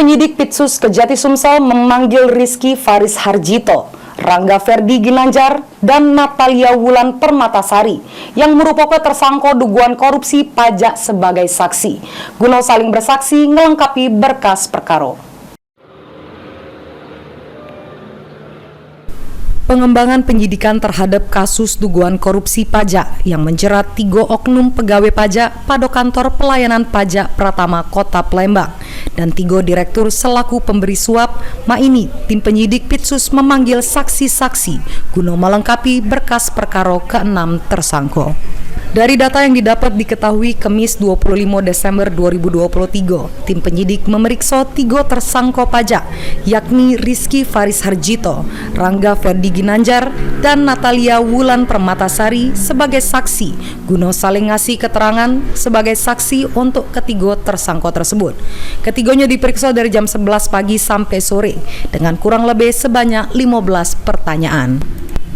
penyidik Pitsus Kejati Sumsel memanggil Rizky Faris Harjito, Rangga Ferdi Ginanjar, dan Natalia Wulan Permatasari yang merupakan tersangka dugaan korupsi pajak sebagai saksi, guna saling bersaksi melengkapi berkas perkara. Pengembangan penyidikan terhadap kasus dugaan korupsi pajak yang menjerat 3 oknum pegawai pajak pada kantor pelayanan pajak Pratama Kota Palembang dan 3 direktur selaku pemberi suap. Ini tim penyidik Pitsus memanggil saksi-saksi guna melengkapi berkas perkara ke-6 tersangka. Dari data yang didapat diketahui Kamis 25 Desember 2023, tim penyidik memeriksa 3 tersangka pajak, yakni Rizky Faris Harjito, Rangga Ferdi Ginanjar, dan Natalia Wulan Permatasari sebagai saksi, guna saling ngasih keterangan sebagai saksi untuk ketiga tersangka tersebut. Ketiganya diperiksa dari jam 11 pagi sampai sore, dengan kurang lebih sebanyak 15 pertanyaan.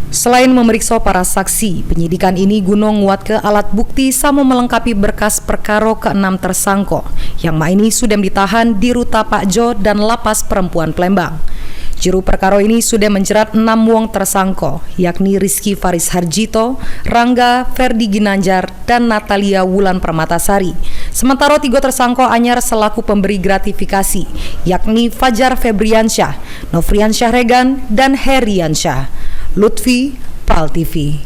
Selain memeriksa para saksi, penyidikan ini guna nguat ke alat bukti sama melengkapi berkas perkara ke-6 tersangka yang ini sudah ditahan di Ruta Pak Jo dan Lapas Perempuan Palembang. Juru perkara ini sudah menjerat 6 wong tersangka, yakni Rizky Faris Harjito, Rangga Ferdi Ginanjar, dan Natalia Wulan Permatasari. Sementara 3 tersangka anyar selaku pemberi gratifikasi, yakni Fajar Febriansyah, Nofriansyah Regan, dan Heriansyah. Lutfi, PAL TV.